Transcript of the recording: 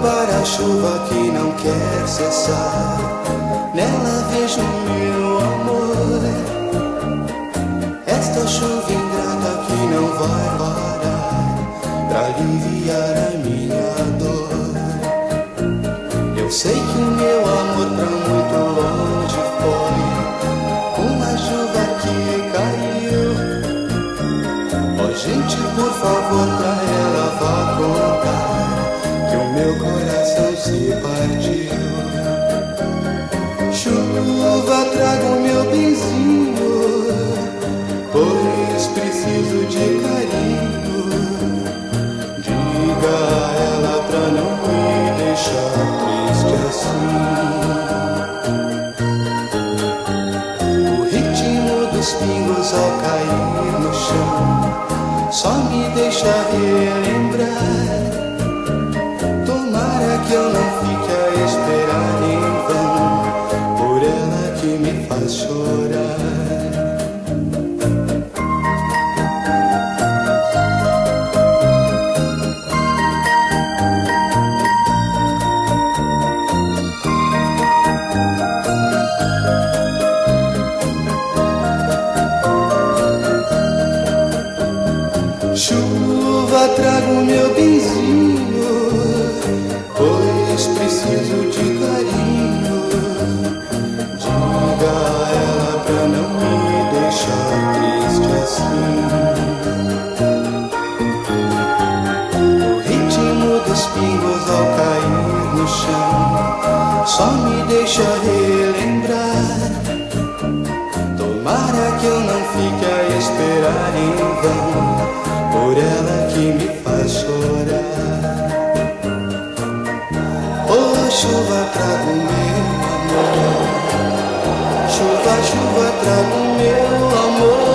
para a chuva que não quer cessar. Nela vejo meu amor, esta chuva ingrata que não vai parar pra aliviar a minha dor. Eu sei que o meu amor pra muito longe foi como a chuva que caiu. Ó gente, por favor, pra ela vá contar que o meu coração se partiu. Chuva, traga o meu benzinho, pois preciso de carinho. Diga a ela pra não me deixar triste assim. O ritmo dos pingos ao cair no chão só me deixa relembrar. Tomara que eu não fique a esperar em vão por ela que me faz chorar. Chuva, traga o meu benzinho, pois preciso de carinho. Diga a ela pra não me deixar triste assim. O ritmo dos pingos ao cair no chão só me deixa relembrar. Tomara que eu não fique a esperar em vão por ela que me faz chorar. Oh, chuva, traga o meu amor. Chuva, chuva, traga o meu amor.